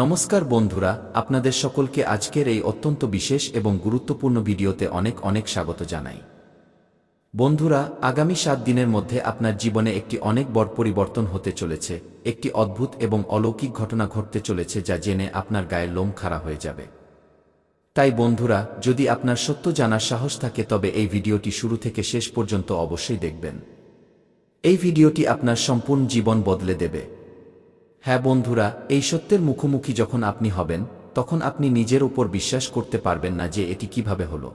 নমস্কার বন্ধুরা, আপনাদের সকলকে আজকের এই অত্যন্ত বিশেষ এবং গুরুত্বপূর্ণ ভিডিওতে অনেক অনেক স্বাগত জানাই। বন্ধুরা, আগামী 7 দিনের মধ্যে আপনার জীবনে একটি অনেক বড় পরিবর্তন হতে চলেছে। একটি অদ্ভুত এবং অলৌকিক ঘটনা ঘটতে চলেছে যা জেনে আপনার গায়ের লোম খাড়া হয়ে যাবে। তাই বন্ধুরা, যদি আপনার সত্য জানার সাহস থাকে তবে এই ভিডিওটি শুরু থেকে শেষ পর্যন্ত অবশ্যই দেখবেন। এই ভিডিওটি আপনার সম্পূর্ণ জীবন বদলে দেবে। হ্যাঁ বন্ধুরা, এই সত্যের মুখোমুখি যখন আপনি হবেন তখন আপনি নিজের উপর বিশ্বাস করতে পারবেন না যে এটি কিভাবে হলো।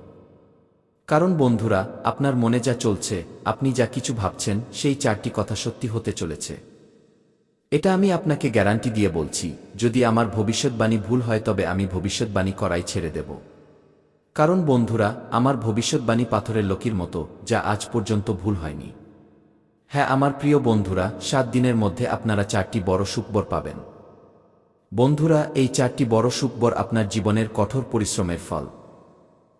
কারণ বন্ধুরা, আপনার মনে যা চলছে, আপনি যা কিছু ভাবছেন, সেই 4টি কথা সত্যি হতে চলেছে। এটা আমি আপনাকে গ্যারান্টি দিয়ে বলছি। যদি আমার ভবিষ্যৎবাণী ভুল হয় তবে আমি ভবিষ্যৎবাণী করাই ছেড়ে দেব। কারণ বন্ধুরা, আমার ভবিষ্যৎবাণী পাথরের লকির মতো, যা আজ পর্যন্ত ভুল হয়নি। হ্যাঁ আমার প্রিয় বন্ধুরা, 7 দিনের মধ্যে আপনারা 4টি বড় সুখবর পাবেন। বন্ধুরা, এই 4টি বড় সুখবর আপনার জীবনের কঠোর পরিশ্রমের ফল।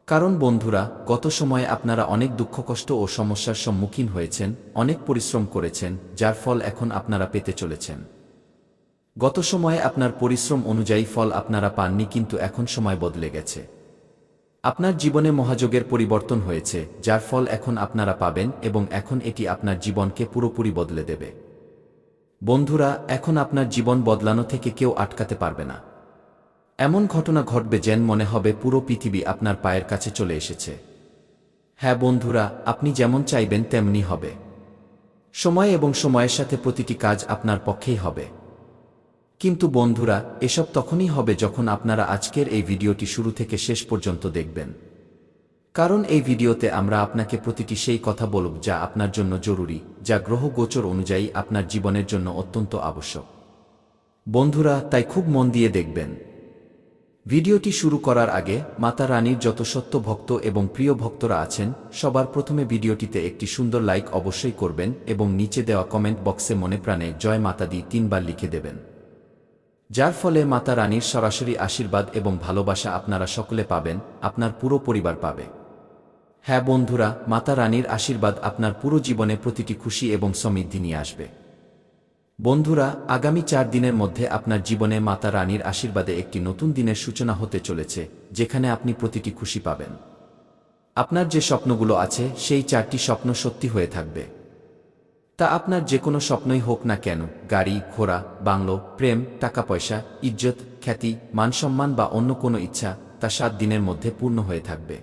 কারণ বন্ধুরা, গত সময়ে আপনারা অনেক দুঃখ কষ্ট ও সমস্যার সম্মুখীন হয়েছেন, অনেক পরিশ্রম করেছেন, যার ফল এখন আপনারা পেতে চলেছেন। গত সময়ে আপনার পরিশ্রম অনুযায়ী ফল আপনারা পাননি, কিন্তু এখন সময় বদলে গেছে। আপনার জীবনে মহাযোগের পরিবর্তন হয়েছে, যার ফল এখন আপনারা পাবেন এবং এখন এটি আপনার জীবনকে পুরোপুরি বদলে দেবে। বন্ধুরা, এখন আপনার জীবন বদলানো থেকে কেউ আটকাতে পারবে না। এমন ঘটনা ঘটবে যেন মনে হবে পুরো পৃথিবী আপনার পায়ের কাছে চলে এসেছে। হ্যাঁ বন্ধুরা, আপনি যেমন চাইবেন তেমনি হবে। সময় এবং সময়ের সাথে প্রতিটি কাজ আপনার পক্ষেই হবে। কিন্তু বন্ধুরা, এসব তখনই হবে যখন আপনারা আজকের এই ভিডিওটি শুরু থেকে শেষ পর্যন্ত দেখবেন। কারণ এই ভিডিওতে আমরা আপনাকে প্রতিটি সেই কথা বলব যা আপনার জন্য জরুরি, যা গ্রহ গোচর অনুযায়ী আপনার জীবনের জন্য অত্যন্ত আবশ্যক। বন্ধুরা, তাই খুব মন দিয়ে দেখবেন। ভিডিওটি শুরু করার আগে মাতা রানীর যত সত্য ভক্ত এবং প্রিয় ভক্তরা আছেন, সবার প্রথমে ভিডিওটিতে একটি সুন্দর লাইক অবশ্যই করবেন এবং নিচে দেওয়া কমেন্ট বক্সে মনে প্রাণে জয় মাতা দি 3 বার লিখে দেবেন। যার ফলে মাতা রানীর সরাসরি আশীর্বাদ এবং ভালোবাসা আপনারা সকলে পাবেন, আপনার পুরো পরিবার পাবে। হ্যাঁ বন্ধুরা, মাতা রানীর আশীর্বাদ আপনার পুরো জীবনে প্রতিটি খুশি এবং সমৃদ্ধি নিয়ে আসবে। বন্ধুরা, আগামী 4 দিনের মধ্যে আপনার জীবনে মাতা রানীর আশীর্বাদে একটি নতুন দিনের সূচনা হতে চলেছে, যেখানে আপনি প্রতিটি খুশি পাবেন। আপনার যে স্বপ্নগুলো আছে, সেই 4টি স্বপ্ন সত্যি হয়ে থাকবে। তা আপনার যে কোনো স্বপ্নই হোক না কেন, গাড়ি, ঘোড়া, বাংলো, প্রেম, টাকা পয়সা, ইজ্জত, খ্যাতি, মানসম্মান বা অন্য কোনো ইচ্ছা, তা 7 দিনের মধ্যে পূর্ণ হয়ে থাকবে।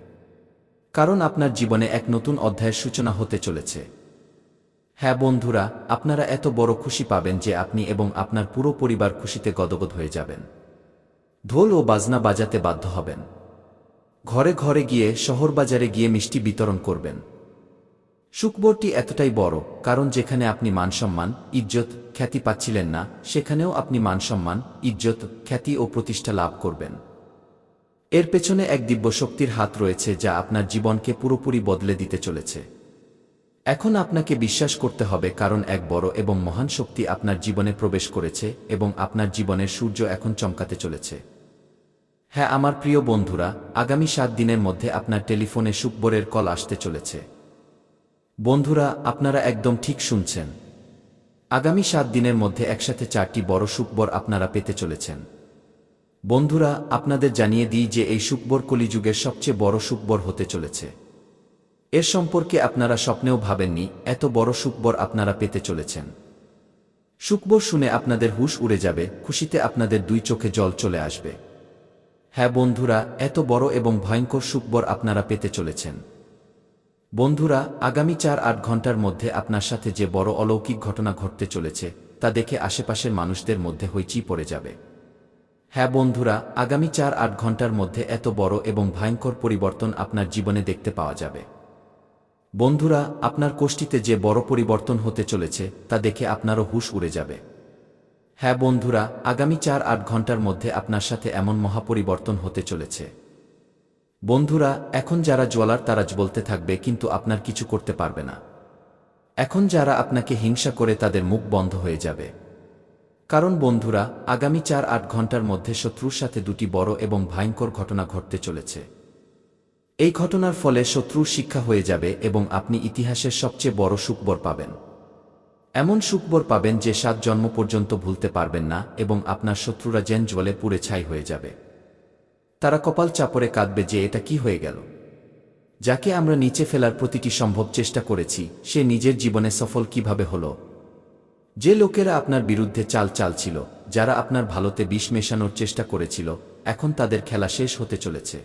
কারণ আপনার জীবনে এক নতুন অধ্যায়ের সূচনা হতে চলেছে। হ্যাঁ বন্ধুরা, আপনারা এত বড় খুশি পাবেন যে আপনি এবং আপনার পুরো পরিবার খুশিতে গদগদ হয়ে যাবেন। ঢোল ও বাজনা বাজাতে বাধ্য হবেন। ঘরে ঘরে গিয়ে, শহর বাজারে গিয়ে মিষ্টি বিতরণ করবেন। সুখবরটি এতটাই বড়, কারণ যেখানে আপনি মানসম্মান, ইজ্জত, খ্যাতি পাচ্ছিলেন না, সেখানেও আপনি মানসম্মান, ইজ্জত, খ্যাতি ও প্রতিষ্ঠা লাভ করবেন। এর পেছনে এক দিব্য শক্তির হাত রয়েছে যা আপনার জীবনকে পুরোপুরি বদলে দিতে চলেছে। এখন আপনাকে বিশ্বাস করতে হবে, কারণ এক বড় এবং মহান শক্তি আপনার জীবনে প্রবেশ করেছে এবং আপনার জীবনের সূর্য এখন চমকাতে চলেছে। হ্যাঁ আমার প্রিয় বন্ধুরা, আগামী 7 দিনের মধ্যে আপনার টেলিফোনে সুখবরের কল আসতে চলেছে। বন্ধুরা, আপনারা একদম ঠিক শুনছেন। আগামী 7 দিনের মধ্যে একসাথে 4টি বড় সুখবর আপনারা পেতে চলেছেন। বন্ধুরা, আপনাদের জানিয়ে দিই যে এই সুখবর কলিযুগের সবচেয়ে বড় সুখবর হতে চলেছে। এর সম্পর্কে আপনারা স্বপ্নেও ভাবেননি, এত বড় সুখবর আপনারা পেতে চলেছেন। সুখবর শুনে আপনাদের হুঁশ উড়ে যাবে, খুশিতে আপনাদের 2 চোখে জল চলে আসবে। হ্যাঁ বন্ধুরা, এত বড় এবং ভয়ঙ্কর সুখবর আপনারা পেতে চলেছেন। বন্ধুরা, আগামী 4-8 ঘন্টার মধ্যে আপনার সাথে যে বড় অলৌকিক ঘটনা ঘটতে চলেছে, তা দেখে আশেপাশের মানুষদের মধ্যে হইচই পড়ে যাবে। হ্যাঁ বন্ধুরা, আগামী 4-8 ঘন্টার মধ্যে এত বড় এবং ভয়ঙ্কর পরিবর্তন আপনার জীবনে দেখতে পাওয়া যাবে। বন্ধুরা, আপনার কোষ্ঠীতে যে বড় পরিবর্তন হতে চলেছে, তা দেখে আপনারও হুঁশ উড়ে যাবে। হ্যাঁ বন্ধুরা, আগামী 4-8 ঘন্টার মধ্যে আপনার সাথে এমন মহাপরিবর্তন হতে চলেছে। বন্ধুরা, এখন যারা জ্বলার তারা বলতে থাকবে, কিন্তু আপনার কিছু করতে পারবে না। এখন যারা আপনাকে হিংসা করে তাদের মুখ বন্ধ হয়ে যাবে। কারণ বন্ধুরা, আগামী 4-8 ঘন্টার মধ্যে শত্রুর সাথে 2টি বড় এবং ভয়ঙ্কর ঘটনা ঘটতে চলেছে। এই ঘটনার ফলে শত্রুর শিক্ষা হয়ে যাবে এবং আপনি ইতিহাসের সবচেয়ে বড় সুখবর পাবেন। এমন সুখবর পাবেন যে 7 জন্ম পর্যন্ত ভুলতে পারবেন না এবং আপনার শত্রুরা যেন জ্বলে পুড়ে ছাই হয়ে যাবে। তারা কপাল চাপড়ে কাঁদবে যে এটা কি হয়ে গেল। যাকে আমরা নিচে ফেলার প্রতিটি সম্ভব চেষ্টা করেছি সে নিজের জীবনে সফল কিভাবে হলো। যে লোকেরা আপনার বিরুদ্ধে চাল চালছিল, যারা আপনার ভালোতে বিষ মেশানোর চেষ্টা করেছিল, এখন তাদের খেলা শেষ হতে চলেছে।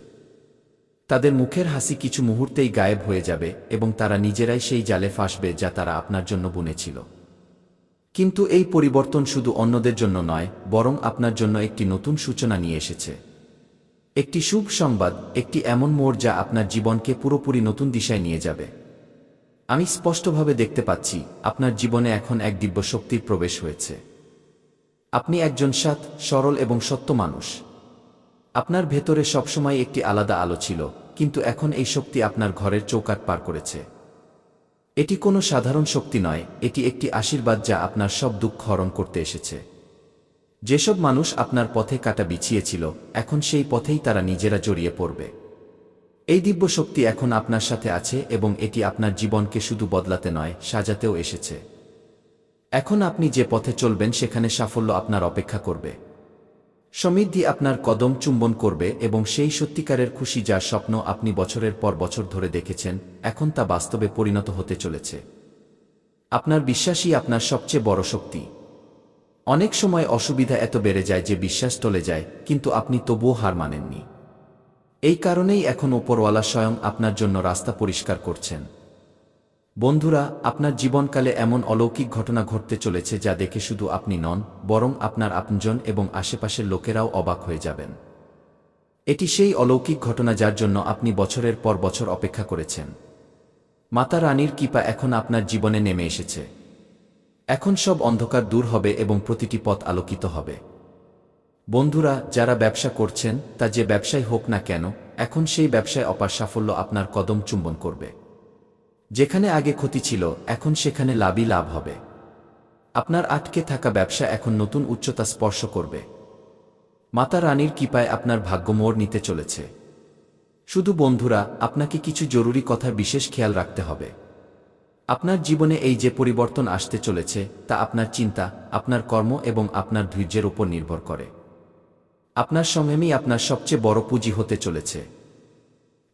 তাদের মুখের হাসি কিছু মুহূর্তেই গায়েব হয়ে যাবে এবং তারা নিজেরাই সেই জালে ফাঁসবে যা তারা আপনার জন্য বুনেছিল। কিন্তু এই পরিবর্তন শুধু অন্যদের জন্য নয়, বরং আপনার জন্য একটি নতুন সূচনা নিয়ে এসেছে। একটি শুভ সংবাদ, একটি এমন মোড় যা আপনার জীবনকে পুরোপুরি নতুন দিশায় নিয়ে যাবে। আমি স্পষ্টভাবে দেখতে পাচ্ছি আপনার জীবনে এখন এক দিব্য শক্তির প্রবেশ হয়েছে। আপনি একজন সৎ, সরল এবং সত্য মানুষ। আপনার ভেতরে সবসময় একটি আলাদা আলো ছিল, কিন্তু এখন এই শক্তি আপনার ঘরের চৌকাঠ পার করেছে। এটি কোনো সাধারণ শক্তি নয়, এটি একটি আশীর্বাদ যা আপনার সব দুঃখ হরণ করতে এসেছে। যেসব মানুষ আপনার পথে কাঁটা বিছিয়েছিল, এখন সেই পথেই তারা নিজেরা জড়িয়ে পড়বে। এই দিব্য শক্তি এখন আপনার সাথে আছে এবং এটি আপনার জীবনকে শুধু বদলাতে নয়, সাজাতেও এসেছে। এখন আপনি যে পথে চলবেন সেখানে সাফল্য আপনার অপেক্ষা করবে। সমৃদ্ধি আপনার কদম চুম্বন করবে এবং সেই সত্যিকারের খুশি যার স্বপ্ন আপনি বছরের পর বছর ধরে দেখেছেন, এখন তা বাস্তবে পরিণত হতে চলেছে। আপনার বিশ্বাসই আপনার সবচেয়ে বড় শক্তি। অনেক সময় অসুবিধা এত বেড়ে যায় যে বিশ্বাস টলে যায়, কিন্তু আপনি তবুও হার মানেননি। এই কারণেই এখন ওপরওয়ালা স্বয়ং আপনার জন্য রাস্তা পরিষ্কার করছেন। বন্ধুরা, আপনার জীবনকালে এমন অলৌকিক ঘটনা ঘটতে চলেছে যা দেখে শুধু আপনি নন, বরং আপনার আপনজন এবং আশেপাশের লোকেরাও অবাক হয়ে যাবেন। এটি সেই অলৌকিক ঘটনা যার জন্য আপনি বছরের পর বছর অপেক্ষা করেছেন। মাতা রানীর কৃপা এখন আপনার জীবনে নেমে এসেছে। এখন সব অন্ধকার দূর হবে এবং প্রতিটি পথ আলোকিত হবে। বন্ধুরা, যারা ব্যবসা করছেন, তা যে ব্যবসায় হোক না কেন, এখন সেই ব্যবসায় অপার সাফল্য আপনার কদম চুম্বন করবে। যেখানে আগে ক্ষতি ছিল, এখন সেখানে লাভই লাভ হবে। আপনার আটকে থাকা ব্যবসা এখন নতুন উচ্চতা স্পর্শ করবে। মাতা রানীর কৃপায় আপনার ভাগ্য মোড় নিতে চলেছে। শুধু বন্ধুরা, আপনাকে কিছু জরুরি কথার বিশেষ খেয়াল রাখতে হবে। আপনার জীবনে এই যে পরিবর্তন আসতে চলেছে, তা আপনার চিন্তা, আপনার কর্ম এবং আপনার ধৈর্যের উপর নির্ভর করে। আপনার সংযমই আপনার সবচেয়ে বড় পুঁজি হতে চলেছে।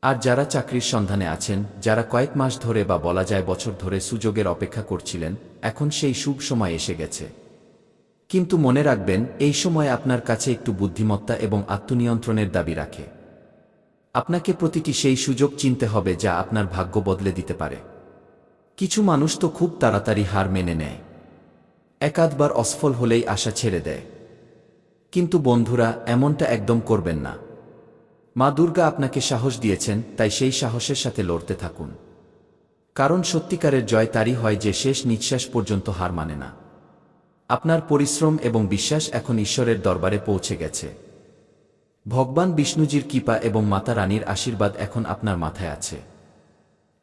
আর যারা চাকরির সন্ধানে আছেন, যারা কয়েক মাস ধরে বা বলা যায় বছর ধরে সুযোগের অপেক্ষা করছিলেন, এখন সেই শুভ সময় এসে গেছে। কিন্তু মনে রাখবেন, এই সময় আপনার কাছে একটু বুদ্ধিমত্তা এবং আত্মনিয়ন্ত্রণের দাবি রাখে। আপনাকে প্রতিটি সেই সুযোগ চিনতে হবে যা আপনার ভাগ্য বদলে দিতে পারে। কিছু মানুষ তো খুব তাড়াতাড়ি হার মেনে নেয়, একাধবার অসফল হলেই আশা ছেড়ে দেয়। কিন্তু বন্ধুরা, এমনটা একদম করবেন না। মা দুর্গা আপনাকে সাহস দিয়েছেন, তাই সেই সাহসের সাথে লড়তে থাকুন। কারণ সত্যিকারের জয় তারই হয় যে শেষ নিঃশ্বাস পর্যন্ত হার মানে না। আপনার পরিশ্রম এবং বিশ্বাস এখন ঈশ্বরের দরবারে পৌঁছে গেছে। ভগবান বিষ্ণুজির কৃপা এবং মাতা রানীর আশীর্বাদ এখন আপনার মাথায় আছে।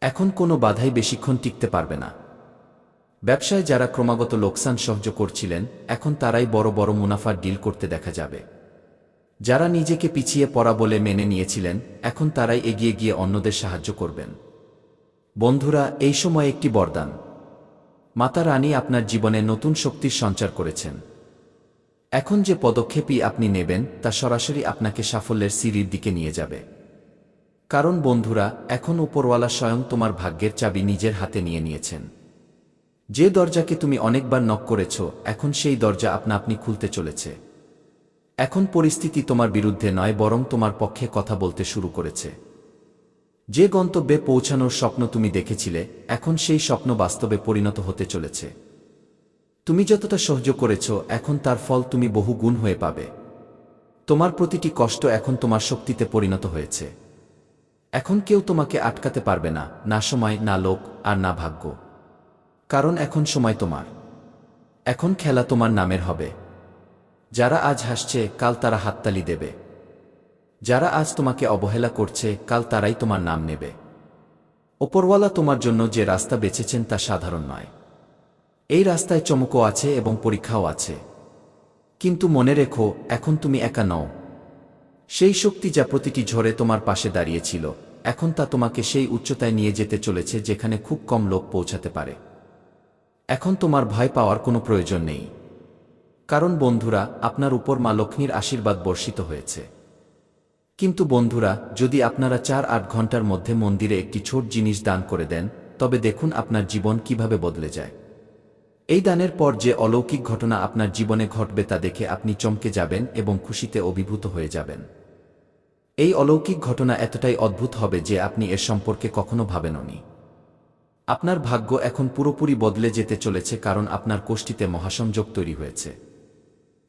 এখন কোনো বাধাই বেশিক্ষণ টিকতে পারবে না। ব্যবসায় যারা ক্রমাগত লোকসান সহ্য করছিলেন, এখন তারাই বড় বড় মুনাফার ডিল করতে দেখা যাবে। যারা নিজেকে পিছিয়ে পড়া বলে মেনে নিয়েছিলেন, এখন তারাই এগিয়ে গিয়ে অন্যদের সাহায্য করবেন। বন্ধুরা, এই সময় একটি বরদান। মাতা রানী আপনার জীবনে নতুন শক্তির সঞ্চার করেছেন। এখন যে পদক্ষেপই আপনি নেবেন, তা সরাসরি আপনাকে সাফল্যের সিঁড়ির দিকে নিয়ে যাবে। কারণ বন্ধুরা, এখন উপরওয়ালা স্বয়ং তোমার ভাগ্যের চাবি নিজের হাতে নিয়ে নিয়েছেন। যে দরজাকে তুমি অনেকবার নক করেছ, এখন সেই দরজা আপনা আপনি খুলতে চলেছে। এখন পরিস্থিতি তোমার বিরুদ্ধে নয়, বরং তোমার পক্ষে কথা বলতে শুরু করেছে। যে গন্তব্যে পৌঁছানোর স্বপ্ন তুমি দেখেছিলে, এখন সেই স্বপ্ন বাস্তবে পরিণত হতে চলেছে। তুমি যতটা সহ্য করেছ, এখন তার ফল তুমি বহু গুণ হয়ে পাবে। তোমার প্রতিটি কষ্ট এখন তোমার শক্তিতে পরিণত হয়েছে। এখন কেউ তোমাকে আটকাতে পারবে না, না সময়, না লোক, আর না ভাগ্য। কারণ এখন সময় তোমার। এখন খেলা তোমার নামের হবে। যারা আজ হাসছে, কাল তারা হাততালি দেবে। যারা আজ তোমাকে অবহেলা করছে, কাল তারাই তোমার নাম নেবে। ওপরওয়ালা তোমার জন্য যে রাস্তা বেছেছেন তা সাধারণ নয়। এই রাস্তায় চমকও আছে এবং পরীক্ষাও আছে। কিন্তু মনে রেখো, এখন তুমি একা নও। সেই শক্তি যা প্রতিটি ঝড়ে তোমার পাশে দাঁড়িয়েছিল, এখন তা তোমাকে সেই উচ্চতায় নিয়ে যেতে চলেছে যেখানে খুব কম লোক পৌঁছাতে পারে। এখন তোমার ভয় পাওয়ার কোনো প্রয়োজন নেই, কারণ বন্ধুরা আপনার উপর মা লক্ষ্মীর আশীর্বাদ বর্ষিত হয়েছে। কিন্তু বন্ধুরা, যদি আপনারা 4-8 ঘন্টার মধ্যে মন্দিরে একটি ছোট জিনিস দান করে দেন, তবে দেখুন আপনার জীবন কিভাবে বদলে যায়। এই দানের পর যে অলৌকিক ঘটনা আপনার জীবনে ঘটবে তা দেখে আপনি চমকে যাবেন এবং খুশিতে অভিভূত হয়ে যাবেন। এই অলৌকিক ঘটনা এতটাই অদ্ভুত হবে যে আপনি এর সম্পর্কে কখনো ভাবেননি। আপনার ভাগ্য এখন পুরোপুরি বদলে যেতে চলেছে, কারণ আপনার কোষ্ঠীতে মহাসংযোগ তৈরি হয়েছে।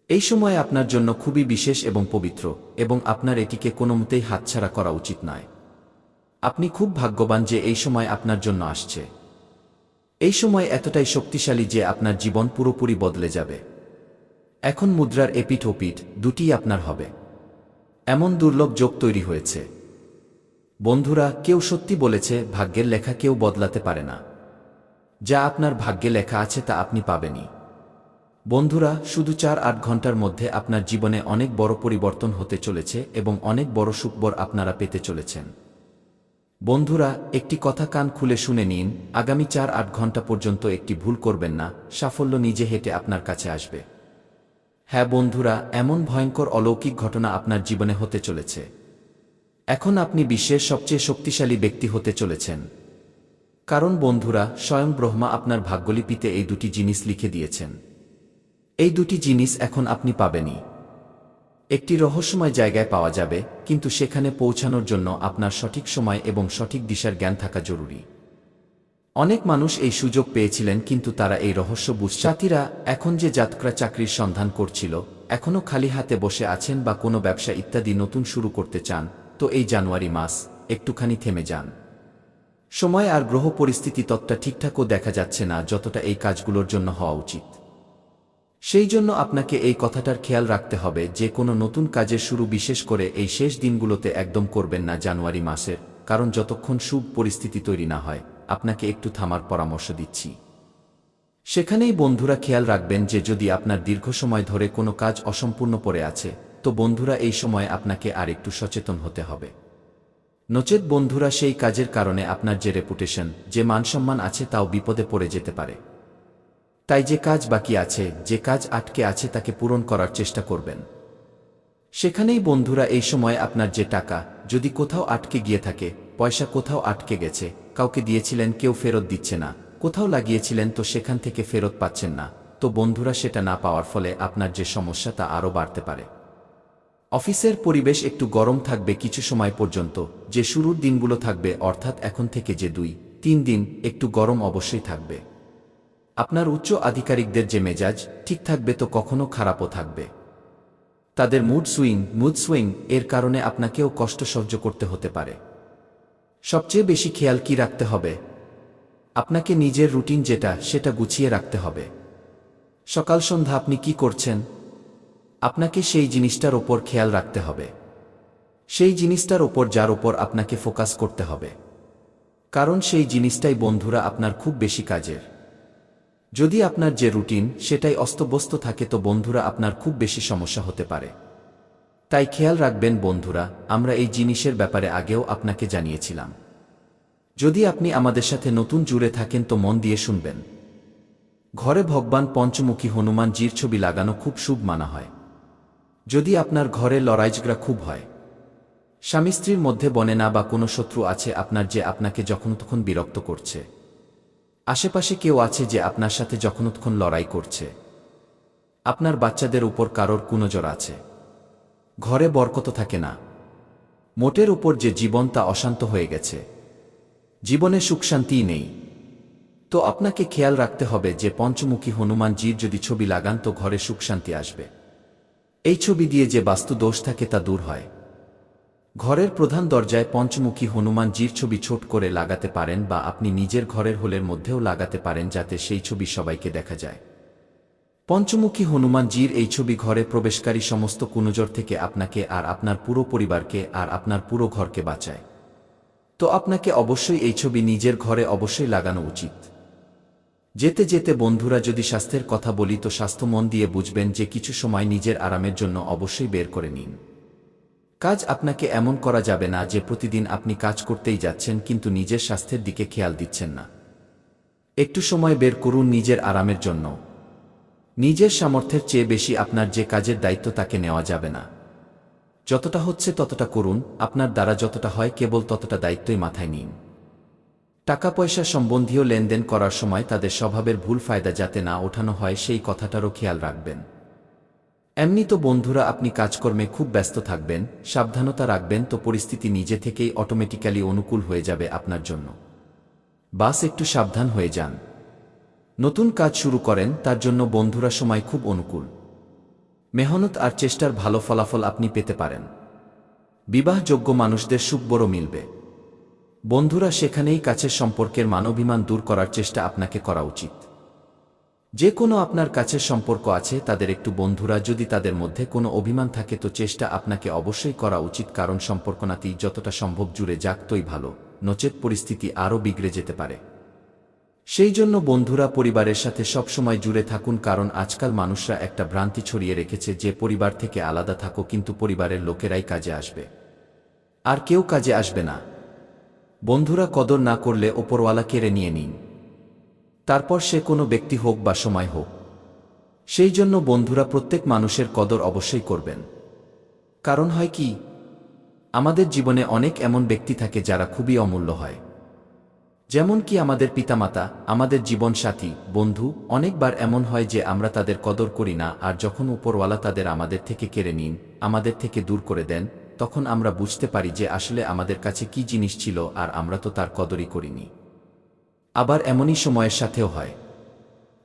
এই সময় আপনার জন্য খুবই বিশেষ এবং পবিত্র, এবং আপনার এটিকে কোনোমতেই হাতছাড়া করা উচিত নয়। আপনি খুব ভাগ্যবান যে এই সময় আপনার জন্য আসছে। এই সময় এতটাই শক্তিশালী যে আপনার জীবন পুরোপুরি বদলে যাবে। এখন মুদ্রার এপিঠ ওপিঠ দুটিই আপনার হবে, এমন দুর্লভ যোগ তৈরি হয়েছে। বন্ধুরা, কেউ সত্যি বলেছে, ভাগ্যের লেখা কেউ বদলাতে পারে না। যা আপনার ভাগ্যে লেখা আছে তা আপনি পাবেনই। বন্ধুরা, শুধু 4-8 ঘন্টার মধ্যে আপনার জীবনে অনেক বড় পরিবর্তন হতে চলেছে এবং অনেক বড় সুখবর আপনারা পেতে চলেছেন। বন্ধুরা, একটি কথা কান খুলে শুনে নিন, আগামী 4-8 ঘন্টা পর্যন্ত একটি ভুল করবেন না, সাফল্য নিজে হেঁটে আপনার কাছে আসবে। হ্যাঁ বন্ধুরা, এমন ভয়ঙ্কর অলৌকিক ঘটনা আপনার জীবনে হতে চলেছে। এখন আপনি বিশ্বের সবচেয়ে শক্তিশালী ব্যক্তি হতে চলেছেন। কারণ বন্ধুরা, স্বয়ং ব্রহ্মা আপনার ভাগ্যলিপিতে এই দুটি জিনিস লিখে দিয়েছেন। এই দুটি জিনিস এখন আপনি পাবেনই। একটি রহস্যময় জায়গায় পাওয়া যাবে, কিন্তু সেখানে পৌঁছানোর জন্য আপনার সঠিক সময় এবং সঠিক দিশার জ্ঞান থাকা জরুরি। অনেক মানুষ এই সুযোগ পেয়েছিলেন, কিন্তু তারা এই রহস্য বুঝছাতিরা এখন যে জাতকরা চাকরির সন্ধান করছিল, এখনও খালি হাতে বসে আছেন বা কোনো ব্যবসা ইত্যাদি নতুন শুরু করতে চান, তো এই জানুয়ারি মাস একটুখানি থেমে যান। সময় আর গ্রহ পরিস্থিতি ততটা ঠিকঠাকও দেখা যাচ্ছে না যতটা এই কাজগুলোর জন্য হওয়া উচিত। সেই জন্য আপনাকে এই কথাটার খেয়াল রাখতে হবে যে কোনো নতুন কাজের শুরু বিশেষ করে এই শেষ দিনগুলোতে একদম করবেন না জানুয়ারি মাসের, কারণ যতক্ষণ শুভ পরিস্থিতি তৈরি না হয় আপনাকে একটু থামার পরামর্শ দিচ্ছি। সেখানেই বন্ধুরা খেয়াল রাখবেন যে যদি আপনার দীর্ঘ সময় ধরে কোনো কাজ অসম্পূর্ণ পড়ে আছে, তো বন্ধুরা এই সময় আপনাকে আর একটু সচেতন হতে হবে। নচেত বন্ধুরা, সেই কাজের কারণে আপনার যে রেপুটেশন, যে মানসম্মান আছে তাও বিপদে পড়ে যেতে পারে। তাই যে কাজ বাকি আছে, যে কাজ আটকে আছে তাকে পূরণ করার চেষ্টা করবেন। সেখানেই বন্ধুরা এই সময় আপনার যে টাকা যদি কোথাও আটকে গিয়ে থাকে, পয়সা কোথাও আটকে গেছে, কাউকে দিয়েছিলেন কেউ ফেরত দিচ্ছে না, কোথাও লাগিয়েছিলেন তো সেখান থেকে ফেরত পাচ্ছেন না, তো বন্ধুরা সেটা না পাওয়ার ফলে আপনার যে সমস্যা তা আরও বাড়তে পারে। অফিসের পরিবেশ একটু গরম থাকবে কিছু সময় পর্যন্ত, যে শুরুর দিনগুলো থাকবে অর্থাৎ এখন থেকে যে 2-3 দিন একটু গরম অবশ্যই থাকবে। আপনার উচ্চ আধিকারিকদের যে মেজাজ ঠিক থাকবে তো কখনো খারাপও থাকবে। তাদের মুড সুইং এর কারণে আপনাকেও কষ্ট সহ্য করতে হতে পারে। সবচেয়ে বেশি খেয়াল কি রাখতে হবে? আপনাকে নিজের রুটিন যেটা সেটা গুছিয়ে রাখতে হবে। সকাল সন্ধ্যা আপনি কি করছেন, আপনাকে সেই জিনিসটার ওপর খেয়াল রাখতে হবে। সেই জিনিসটার ওপর যার ওপর আপনাকে ফোকাস করতে হবে, কারণ সেই জিনিসটাই বন্ধুরা আপনার খুব বেশি কাজের। যদি আপনার যে রুটিন সেটাই অস্তব্যস্ত থাকে তো বন্ধুরা আপনার খুব বেশি সমস্যা হতে পারে। তাই খেয়াল রাখবেন বন্ধুরা, আমরা এই জিনিসের ব্যাপারে আগেও আপনাকে জানিয়েছিলাম। যদি আপনি আমাদের সাথে নতুন জুড়ে থাকেন তো মন দিয়ে শুনবেন। ঘরে ভগবান পঞ্চমুখী হনুমানজির ছবি লাগানো খুব শুভ মানা হয়। যদি আপনার ঘরে লড়াইঝগড়া খুব হয়, স্বামী স্ত্রীর মধ্যে বনে না বা কোনো শত্রু আছে আপনার যে আপনাকে যখন তখন বিরক্ত করছে, আশেপাশে কেউ আছে যে আপনার সাথে যখনতক্ষণ লড়াই করছে, আপনার বাচ্চাদের উপর কারোর কুনজর আছে, ঘরে বরকত থাকে না, মোটের উপর যে জীবন তা অশান্ত হয়ে গেছে, জীবনে সুখ শান্তিই নেই, তো আপনাকে খেয়াল রাখতে হবে যে পঞ্চমুখী হনুমানজির যদি ছবি লাগান তো ঘরে সুখ শান্তি আসবে। এই ছবি দিয়ে যে বাস্তু দোষ থাকে তা দূর হয়। ঘরের প্রধান দরজায় পঞ্চমুখী হনুমানজির ছবি ছোট করে লাগাতে পারেন বা আপনি নিজের ঘরের হোলের মধ্যেও লাগাতে পারেন যাতে সেই ছবি সবাইকে দেখা যায়। পঞ্চমুখী হনুমানজির এই ছবি ঘরে প্রবেশকারী সমস্ত কুনজর থেকে আপনাকে আর আপনার পুরো পরিবারকে আর আপনার পুরো ঘরকে বাঁচায়। তো আপনাকে অবশ্যই এই ছবি নিজের ঘরে অবশ্যই লাগানো উচিত। যেতে যেতে বন্ধুরা যদি স্বাস্থ্যের কথা বলি তো স্বাস্থ্য মন দিয়ে বুঝবেন যে কিছু সময় নিজের আরামের জন্য অবশ্যই বের করে নিন। কাজ আপনাকে এমন করা যাবে না যে প্রতিদিন আপনি কাজ করতেই যাচ্ছেন কিন্তু নিজের স্বাস্থ্যের দিকে খেয়াল দিচ্ছেন না। একটু সময় বের করুন নিজের আরামের জন্য। নিজের সামর্থ্যের চেয়ে বেশি আপনার যে কাজের দায়িত্ব তাকে নেওয়া যাবে না। যতটা হচ্ছে ততটা করুন, আপনার দ্বারা যতটা হয় কেবল ততটা দায়িত্বই মাথায় নিন। টাকা পয়সা সম্বন্ধীয় লেনদেন করার সময় তাদের স্বভাবের ভুল ফায়দা যাতে না ওঠানো হয় সেই কথাটারও খেয়াল রাখবেন। এমনি তো বন্ধুরা আপনি কাজকর্মে খুব ব্যস্ত থাকবেন, সাবধানতা রাখবেন তো পরিস্থিতি নিজে থেকেই অটোমেটিক্যালি অনুকূল হয়ে যাবে আপনার জন্য। বাস একটু সাবধান হয়ে যান। নতুন কাজ শুরু করেন, তার জন্য বন্ধুরা সময় খুব অনুকূল। মেহনত আর চেষ্টার ভালো ফলাফল আপনি পেতে পারেন। বিবাহযোগ্য মানুষদের সুখ বড় মিলবে। বন্ধুরা সেখানেই কাছের সম্পর্কের মানবিমান দূর করার চেষ্টা আপনাকে করা উচিত। যে কোনো আপনার কাছের সম্পর্ক আছে তাদের একটু বন্ধুরা যদি তাদের মধ্যে কোনো অভিমান থাকে তো চেষ্টা আপনাকে অবশ্যই করা উচিত, কারণ সম্পর্কনাতি যতটা সম্ভব জুড়ে যাক তোই ভালো, নচেত পরিস্থিতি আরও বিগড়ে যেতে পারে। সেই জন্য বন্ধুরা পরিবারের সাথে সবসময় জুড়ে থাকুন, কারণ আজকাল মানুষরা একটা ভ্রান্তি ছড়িয়ে রেখেছে যে পরিবার থেকে আলাদা থাকো কিন্তু পরিবারের লোকেরাই কাজে আসবে, আর কেউ কাজে আসবে না। বন্ধুরা কদর না করলে ওপরওয়ালা কেড়ে নিয়ে নিন, তারপর সে কোনো ব্যক্তি হোক বা সময় হোক। সেই জন্য বন্ধুরা প্রত্যেক মানুষের কদর অবশ্যই করবেন। কারণ হয় কি, আমাদের জীবনে অনেক এমন ব্যক্তি থাকে যারা খুবই অমূল্য হয়, যেমন কি আমাদের পিতামাতা, আমাদের জীবনসাথী, বন্ধু। অনেকবার এমন হয় যে আমরা তাদের কদর করি না, আর যখন উপরওয়ালা তাদের আমাদের থেকে কেড়ে নিন, আমাদের থেকে দূর করে দেন, তখন আমরা বুঝতে পারি যে আসলে আমাদের কাছে কি জিনিস ছিল আর আমরা তো তার কদরই করিনি। আবার এমনই সময়ের সাথেও হয়।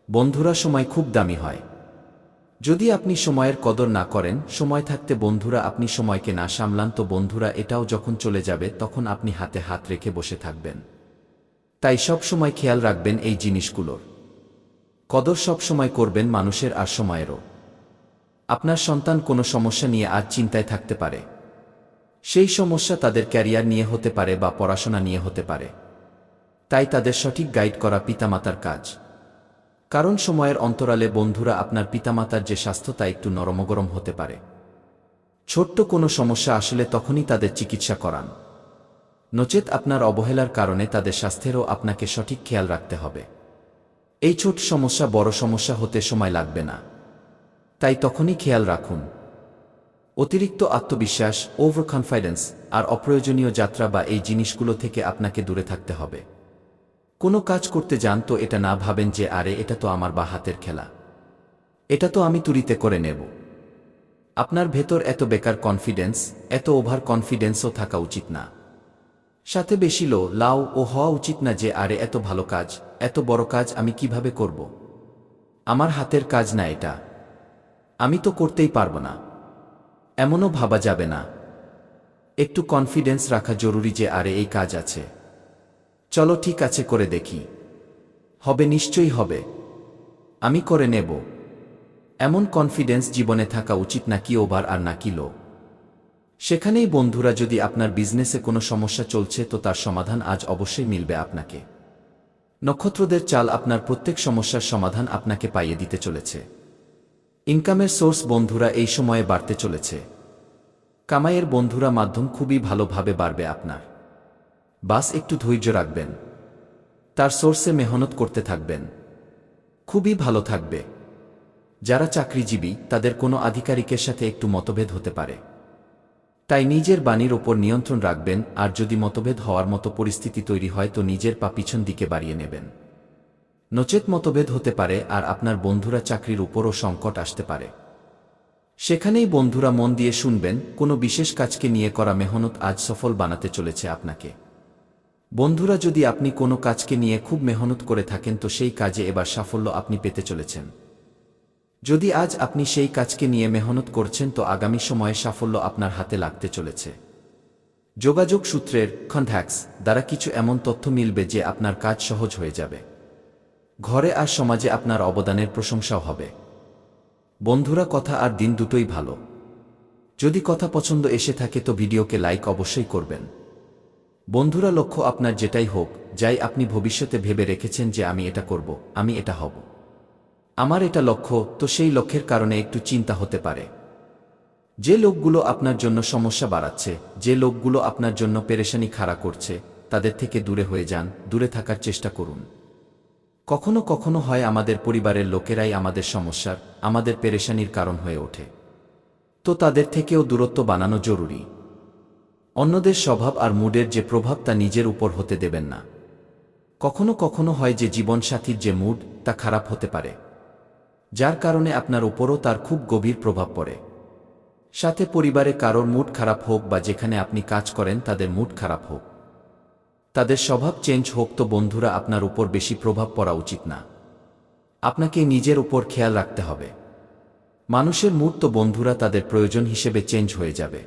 বন্ধুরা সময় খুব দামি হয়। যদি আপনি সময়ের কদর না করেন, সময় থাকতে বন্ধুরা আপনি সময়কে না সামলান, তো বন্ধুরা এটাও যখন চলে যাবে তখন আপনি হাতে হাত রেখে বসে থাকবেন। তাই সব সময় খেয়াল রাখবেন এই জিনিসগুলোর। কদর সব সময় করবেন মানুষের আর সময়েরও। আপনার সন্তান কোনো সমস্যা নিয়ে আজ চিন্তায় থাকতে পারে। সেই সমস্যা তাদের ক্যারিয়ার নিয়ে হতে পারে বা পড়াশোনা নিয়ে হতে পারে। তাই তাদের সঠিক গাইড করা পিতামাতার কাজ। কারণ সময়ের অন্তরালে বন্ধুরা আপনার পিতামাতার যে স্বাস্থ্য তা একটু নরমগরম হতে পারে। ছোট্ট কোনো সমস্যা আসলে তখনই তাদের চিকিৎসা করান, নচেত আপনার অবহেলার কারণে তাদের স্বাস্থ্যেরও আপনাকে সঠিক খেয়াল রাখতে হবে। এই ছোট সমস্যা বড় সমস্যা হতে সময় লাগবে না, তাই তখনই খেয়াল রাখুন। অতিরিক্ত আত্মবিশ্বাস, ওভার কনফিডেন্স আর অপ্রয়োজনীয় যাত্রা বা এই জিনিসগুলো থেকে আপনাকে দূরে থাকতে হবে। কোনো কাজ করতে যান তো এটা না ভাবেন যে আরে এটা তো আমার বা হাতের খেলা, এটা তো আমি তুড়িতে করে নেব। আপনার ভেতর এত বেকার কনফিডেন্স, এত ওভার কনফিডেন্সও থাকা উচিত না। সাথে বেশি লাউ ও হওয়া উচিত না যে আরে এত ভালো কাজ, এত বড় কাজ আমি কিভাবে করব, আমার হাতের কাজ না এটা, আমি তো করতেই পারব না, এমনও ভাবা যাবে না। একটু কনফিডেন্স রাখা জরুরি যে আরে এই কাজ আছে, চলো ঠিক আছে করে দেখি, হবে নিশ্চয়ই হবে, আমি করে নেব। এমন কনফিডেন্স জীবনে থাকা উচিত, না কি ওভার আর না কি লো। সেখানেই বন্ধুরা যদি আপনার বিজনেসে কোনো সমস্যা চলছে তো তার সমাধান আজ অবশ্যই মিলবে আপনাকে। নক্ষত্রদের চাল আপনার প্রত্যেক সমস্যার সমাধান আপনাকে পাইয়ে দিতে চলেছে। ইনকামের সোর্স বন্ধুরা এই সময়ে বাড়তে চলেছে। কামাইয়ের বন্ধুরা মাধ্যম খুবই ভালোভাবে বাড়বে আপনার। বাস একটু ধৈর্য রাখবেন, তার সোর্সে মেহনত করতে থাকবেন, খুবই ভালো থাকবে। যারা চাকরিজীবী তাদের কোনো আধিকারিকের সাথে একটু মতভেদ হতে পারে, তাই নিজের বাণীর ওপর নিয়ন্ত্রণ রাখবেন। আর যদি মতভেদ হওয়ার মতো পরিস্থিতি তৈরি হয় তো নিজের পা পিছন দিকে বাড়িয়ে নেবেন, নচেত মতভেদ হতে পারে আর আপনার বন্ধুরা চাকরির উপরও সংকট আসতে পারে। সেখানেই বন্ধুরা মন দিয়ে শুনবেন, কোনো বিশেষ কাজকে নিয়ে করা মেহনত আজ সফল বানাতে চলেছে আপনাকে। বন্ধুরা যদি আপনি কোনো কাজকে নিয়ে খুব মেহনত করে থাকেন তো সেই কাজে এবার সাফল্য আপনি পেতে চলেছেন। যদি আজ আপনি সেই কাজকে নিয়ে মেহনত করছেন তো আগামী সময়ে সাফল্য আপনার হাতে লাগতে চলেছে। যোগাযোগ সূত্রের কন্ট্যাক্টস দ্বারা কিছু এমন তথ্য মিলবে যে আপনার কাজ সহজ হয়ে যাবে। ঘরে আর সমাজে আপনার অবদানের প্রশংসাও হবে। বন্ধুরা কথা আর দিন দুটোই ভালো। যদি কথা পছন্দ এসে থাকে তো ভিডিওকে লাইক অবশ্যই করবেন। বন্ধুরা লক্ষ্য আপনার যেটাই হোক, যাই আপনি ভবিষ্যতে ভেবে রেখেছেন যে আমি এটা করব, আমি এটা হব, আমার এটা লক্ষ্য, তো সেই লক্ষ্যের কারণে একটু চিন্তা হতে পারে। যে লোকগুলো আপনার জন্য সমস্যা বাড়াচ্ছে, যে লোকগুলো আপনার জন্য পেরেশানি খাড়া করছে, তাদের থেকে দূরে হয়ে যান, দূরে থাকার চেষ্টা করুন। কখনো কখনো হয় আমাদের পরিবারের লোকেরাই আমাদের সমস্যার, আমাদের পেরেশানির কারণ হয়ে ওঠে। তো তাদের থেকেও দূরত্ব বানানো জরুরি। অন্যদের স্বভাব আর মুডের যে প্রভাব তা নিজের উপর হতে দেবেন না। কখনো কখনো হয় যে জীবনসাথীর যে মুড তা খারাপ হতে পারে, যার কারণে আপনার উপরও তার খুব গভীর প্রভাব পড়ে। সাথে পরিবারে কারোর মুড খারাপ হোক বা যেখানে আপনি কাজ করেন তাদের মুড খারাপ হোক, তাদের স্বভাব চেঞ্জ হোক, তো বন্ধুরা আপনার উপর বেশি প্রভাব পড়া উচিত না। আপনাকে নিজের উপর খেয়াল রাখতে হবে। মানুষের মুড তো বন্ধুরা তাদের প্রয়োজন হিসেবে চেঞ্জ হয়ে যাবে।